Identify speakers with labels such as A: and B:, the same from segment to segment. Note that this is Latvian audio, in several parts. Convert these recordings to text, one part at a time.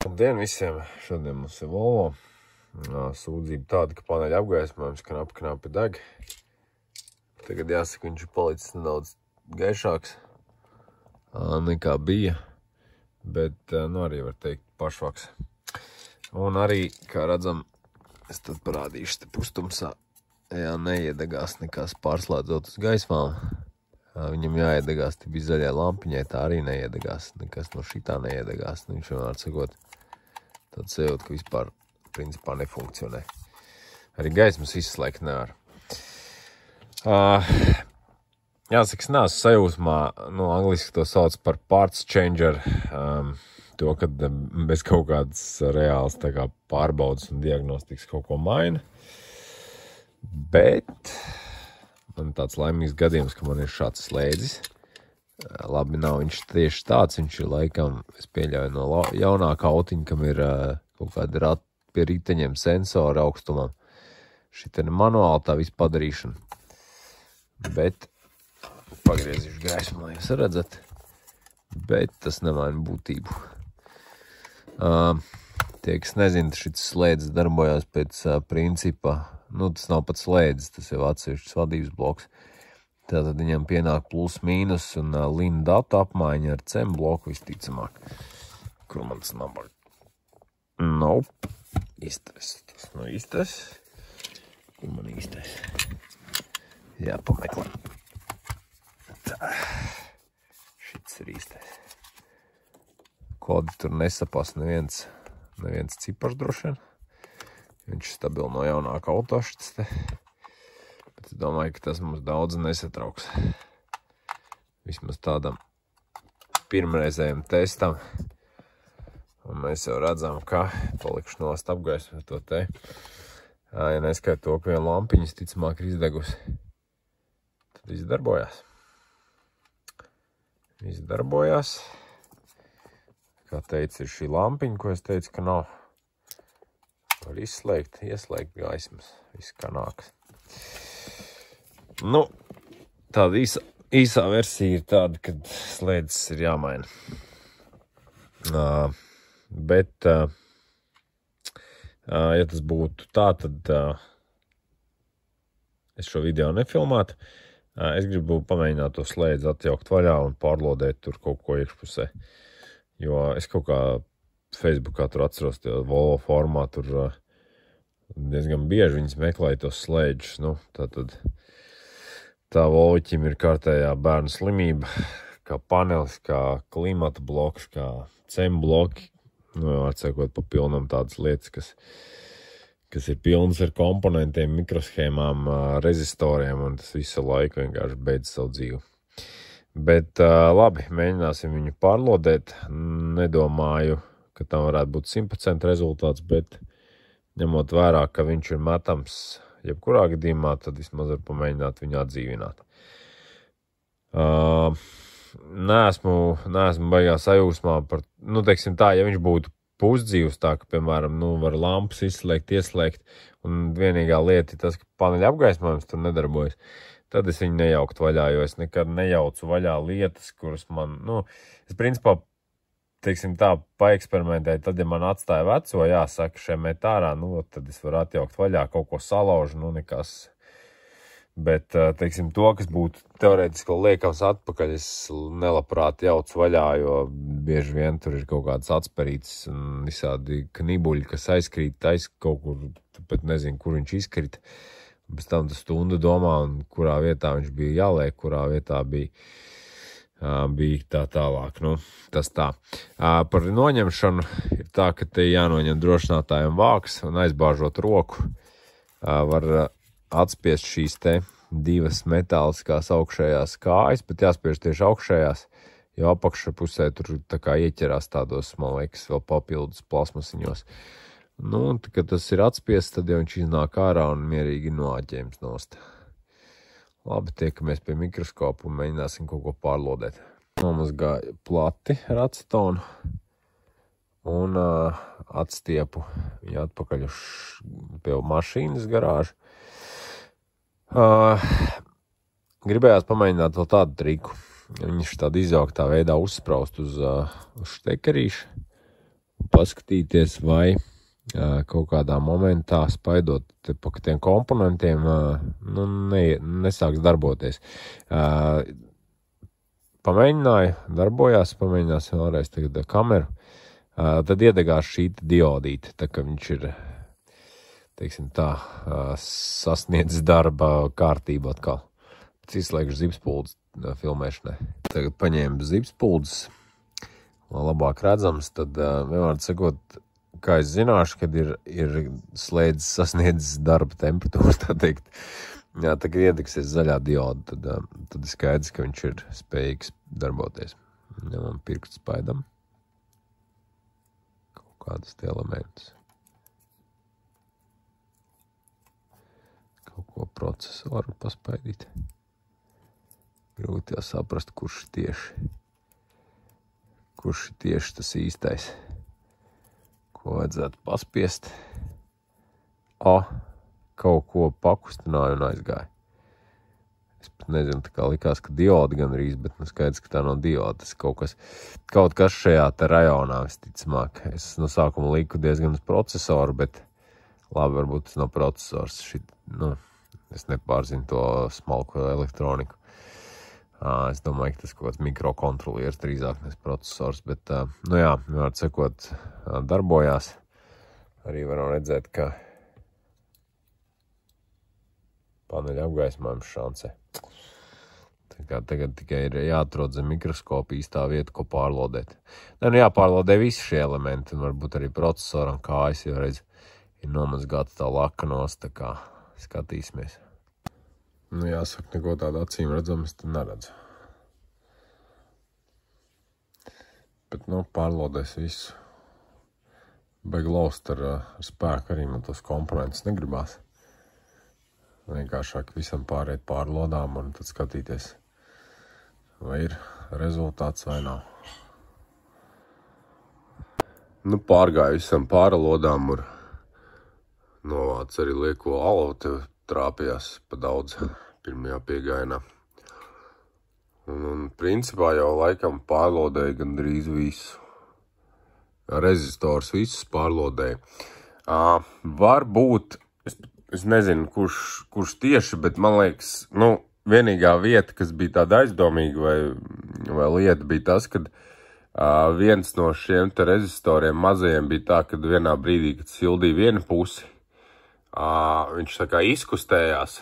A: Labdien visiem! Šodien mums ir Volvo. Sūdzība tāda, ka paneļa apgaismojums knapi deg. Tagad jāsaka, viņš ir palicis nedaudz gaišāks nekā bija, bet arī var teikt pašvaks. Un arī, kā redzam, es tad parādīšu te pustumsā, neiedegās nekas pārslēdzot uz gaismām. Viņam jāiedegās, te bija zaļai lampiņai, tā arī neiedegās, nekas no šitā neiedegās. Viņš vienmēr sakot, tāds sajūt, ka vispār principā nefunkcionē. Arī gaismas izslēgt nevar. Jāsaka, es neesmu sajūsmā, angliski to sauc par parts changer, to, kad bez kaut kādas reāls tā kā pārbaudas un diagnostikas kaut ko maina. Bet man tāds laimīgs gadījums, ka man ir šāds slēdzis. Labi, nav viņš tieši tāds, viņš ir laikam, es pieļauju no jaunākā autiņa, kam ir kaut kādi pie riteņiem sensori augstumam. Šitā ir manuāli tā visu padarīšana. Bet pagriezīšu gaismu, lai jūs redzat. Bet tas nemaina būtību. Tie, kas nezina, šis slēdzis darbojās pēc principa. Tas nav pat slēdzis, tas jau atsevišķs vadības bloks. Tātad viņam pienāk plus mīnus un lina datu apmaiņa ar CEM bloku visticamāk. Kur man tas nabaga? Nope. Īstais. Tas nav īstais. Kur man īstais? Jāpameklē. Tā. Šits ir īstais. Kodi tur nesapas neviens cipars droši vien. Viņš ir stabili no jaunāka auto šis te. Bet es domāju, ka tas mums daudz nesatrauks. Vismaz tādam pirmreizējam testam. Un mēs jau redzam, ka palikšu nost apgaismu to te. Ja neskait to, ka viena lampiņas ticamāk ir izdegusi. Tad viss darbojās. Viss darbojās. Kā teica, ir šī lampiņa, ko es teicu, ka nav. Var izslēgt, ieslēgt gaismas, viss kā nāks. Tāda īsā versija ir tāda, kad slēdzis ir jāmaina. Bet, ja tas būtu tā, tad es šo video nefilmētu. Es gribu pamēģināt to slēdzi atjaukt vaļā un pārlodēt tur kaut ko iekšpusē. Jo es kaut kā Facebookā tur atceros tie Volvo formā, tur diezgan bieži viņas meklēja tos slēdžus. Tātad tā Volvoķim ir kārtējā bērnu slimība, kā panelis, kā klimata bloks, kā CEM bloki. Var sakot, pa pilnam tādas lietas, kas ir pilnas ar komponentiem, mikroshēmām, rezistoriem, un tas visu laiku vienkārši beidz savu dzīvi. Bet labi, mēģināsim viņu pārlodēt. Nedomāju, ka tam varētu būt 100% rezultāts, bet ņemot vērā, ka viņš ir metams jebkurā gadījumā, tad vismaz var pamēģināt viņu atdzīvināt. Neesmu baigā sajūsmā par, teiksim tā, ja viņš būtu pusdzīvs tā, ka, piemēram, var lampas izslēgt, ieslēgt, un vienīgā lieta ir tas, ka paneļa apgaismojums tur nedarbojas, tad es viņu nejauktu vaļā, jo es nekad nejaucu vaļā lietas, kuras man, es principā, teiksim tā, paeksperimentēju, tad, ja man atstāja veco, jāsaka, šiem met ārā, tad es varu atjaukt vaļā, kaut ko salaužu, nekas. Bet, teiksim, to, kas būtu teorētiski liekams atpakaļ, es nelabprāt jaucu vaļā, jo bieži vien tur ir kaut kādas atsperītas un visādi knibuļi, kas aizkrīt kaut kur, bet nezinu, kur viņš izkrita. Pēc tam tu stundu domā, un kurā vietā viņš bija jāliek, kurā vietā bija tā tālāk. Tas tā. Par noņemšanu ir tā, ka te jānoņem drošinātājiem vāks un aizbāžot roku. Var atspiest šīs te divas metāliskās augšējās kājas, bet jāspiež tieši augšējās, jo apakšpusē tur tā kā ieķerās tādos, man liekas, vēl papildus plasmasiņos. Kad tas ir atspiests, tad jau viņš iznāk ārā un mierīgi noāķējums nost. Labi, tiekamies pie mikroskopa un mēģināsim kaut ko pārlodēt. Nomazgāju plati ar acetonu un atstiepu viņu atpakaļ pie mašīnas garāžu. Gribējās pamēģināt vēl tādu triku. Viņš tādu izjauktā veidā uzspraust uz štekerīšu. paskatīties, vai kaut kādā momentā spaidot pa tiem komponentiem nesāks darboties. Pamēģināju, darbojās, pamēģināsim vēlreiz tagad kameru. Tad iedegās šī diodīte, tā ka viņš ir, teiksim tā, sasniedzis darba kārtību atkal. Izslēgšu zibspuldes filmēšanai. Tagad paņēmu zibspuldes, lai labāk redzams, tad vienmēr sakot, kā es zināšu, kad ir slēdzis sasniedzis darba temperatūru, tā teikt. Jā, tā kā iedegsies zaļā dioda, tad ir skaidrs, ka viņš ir spējīgs darboties. Ņemam pirkstu spaidam. Kaut kādas tie elementus. Kaut ko procesoru paspaidīt. Grūti jau saprast, kurš tieši tas īstais. Ko vajadzētu paspiest. Kaut ko pakustināju un aizgāju. Es pat nezinu, tā kā likās, ka diodi gan rīz, bet skaidrs, ka tā nav dioda. Tas kaut kas šajā te rajonā visticamāk. Es no sākuma liku diezgan uz procesoru, bet labi, varbūt tas nav procesors. Es nepārzinu to smalko elektroniku. Es domāju, ka tas kaut kāds mikrokontrolieris drīzāk nes procesors, bet, vienmēr sakot, darbojās. Arī varam redzēt, ka paneļa apgaismojums šanse. Tā kā tagad tikai ir jāatrod zem mikroskopa īstā vieta, ko pārlodēt. Jāpārlodē visi šie elementi, un varbūt arī procesoram kājas jau reiz ir nomazgāta tā laka nost, tā kā skatīsimies. Jāsaka, neko tādu acīm redzamas, tad neredzu. Bet, pārlodēs visu. Baigi laust ar spēku arī man tos komponentus negribās. Vienkāršāk visam pāriet pāri lodām un tad skatīties, vai ir rezultāts vai nav. Pārgāju visam pāri lodām un novāc arī lieko alavu, tev trāpījās pa daudz pirmajā piegājienā. Un principā jau laikam pārlodēju gandrīz visu. Rezistors visus pārlodēju. Varbūt, es nezinu, kurš tieši, bet man liekas, vienīgā vieta, kas bija tāda aizdomīga vai lieta, bija tas, kad viens no šiem te rezistoriem mazajiem bija tā, kad vienā brīdī, kad sildīja vienu pusi, viņš tā kā izkustējās,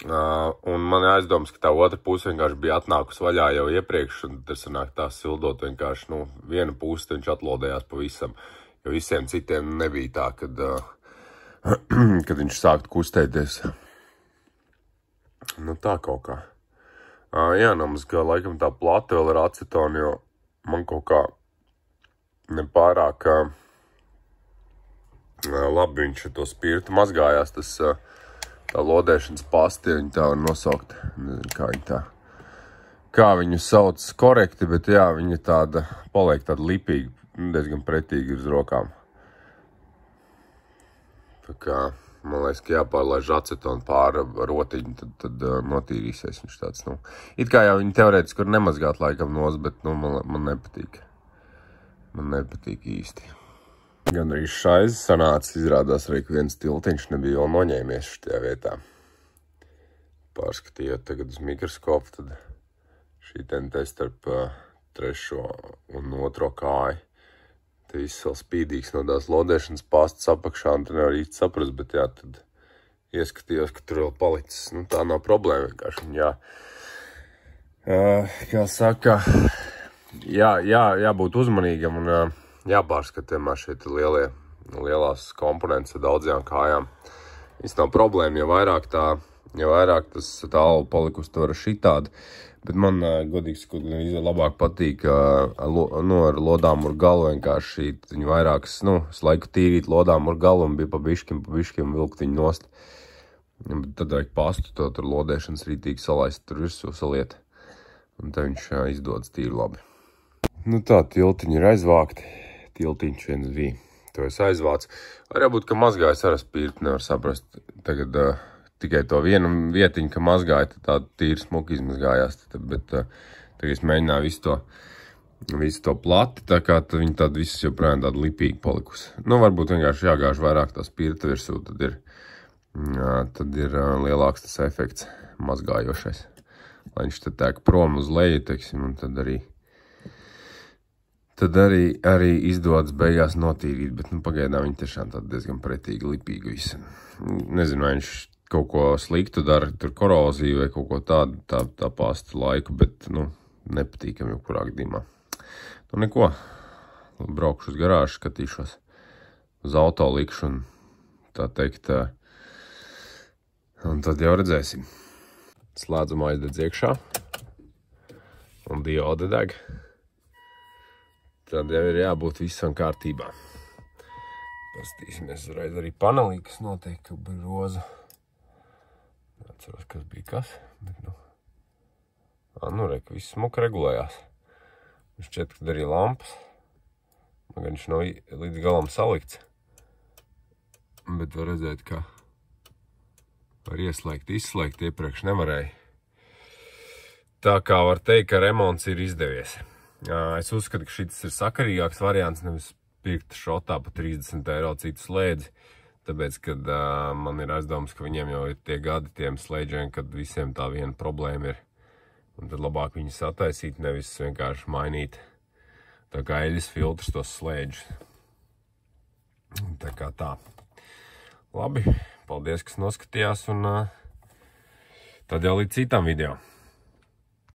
A: un man aizdomas, ka tā otra puse vienkārši bija atnākusi vaļā jau iepriekš, un tas sanāk tā sildot vienkārši, vienu pusi viņš atlodējās pavisam, jo visiem citiem nebija tā, kad viņš sāktu kustēties. Tā kaut kā. Jānomazgā laikam tā plata vēl ar acetonu, jo man kaut kā nepārāk labi viņš ar to spirtu mazgājās, tas tā lodēšanas pasti, viņi tā var nosaukt, nezinu, kā viņu sauc korekti, bet viņa tāda, paliek tāda lipīga, diezgan pretīgi uz rokām. Tā kā, man liekas, ka jāpārlaiž acetonu pāri rotiņu, tad notīrīsies viņš tāds, It kā jau viņi teorētiski var nemazgāt laikam nos, bet, man nepatīk. Man nepatīk īsti. Gan arī šais sanāca, izrādās arī, ka viens tiltiņš nebija vēl noņēmies šajā vietā. Pārskatījot tagad uz mikroskopu, tad šī te starp trešo un otro kāju. Te viss vēl spīdīgs no tās lodēšanas pastas apakšā, un te nevar īsti saprast, bet tad ieskatījos, ka tur vēl palicis. Tā nav problēma vienkārši. Kā saka, jābūt uzmanīgam un jāpārskat vienmēr šeit lielās komponentes ar daudzajām kājām. Viss nav problēma, ja vairāk tas tā alva palikusi to ar šitādu, bet man, godīgi sakot, labāk patīk ar lodām ar galu vienkārši viņu vairākas, es laiku tīrīt lodām ar galu un bija pa bišķim vilkt viņu nost. Bet tad vajag pastu to tur lodēšanas rītīgi salaist tur virsū saliet, un te viņš izdodas tīri labi. Tā, tiltiņi ir aizvākti. Tiltiņš viens bija. To es aizvācu. Var jābūt, ka mazgājas ar spirtu, nevar saprast. Tagad tikai to vienu vietiņu, ka mazgāja, tad tā tīri smuki izmazgājās. Bet tagad es mēģināju visu to visu to plati, tā kā viņi tāda visas joprojām tāda lipīga palikusi. Nu, varbūt vienkārši jāgāž vairāk tā spirta virsū, tad ir lielāks tas efekts mazgājošais. Lai viņš te tēk prom uz leju, teiksim, un tad arī izdodas beigās notīrīt, bet, nu, pagaidām viņi tiešām tāda diezgan pretīgi lipīga visa. Nezinu, vai viņš kaut ko sliktu dara, tur koroziju vai kaut ko tādu, tā pasta laiku, bet, nu, nepatīkam jau kurā gadījumā. Nu, neko, braukšu uz garāžu, skatīšos, uz auto likšu un tā teikt, un tad jau redzēsim. Slēdzam aizdedz iekšā un diode deg. Tad jau ir jābūt visam kārtībā. Pastīsimies uzreiz arī panelī, kas notiek, ka bija roza. Atceros, kas bija kas, bet nu... Nu, re, ka viss smuka regulējās. Viņš šķiet, kad arī lampas. Man gan viņš nav līdz galam salikts. Bet var redzēt, ka var ieslēgt, izslēgt, iepriekš nevarēja. Tā kā var teikt, ka remonts ir izdevies. Es uzskatu, ka šis ir sakarīgāks variants, nevis pirkt šotā pa 30 eiro citu slēdzi. Tāpēc, kad man ir aizdoms, ka viņiem jau ir tie gadi tiem slēdžiem, kad visiem tā viena problēma ir. Un tad labāk viņus attaisīt, nevis vienkārši mainīt tā kā eļas filtrus tos slēdžus. Tā kā tā. Labi, paldies, kas noskatījās, un tad jau līdz citam video.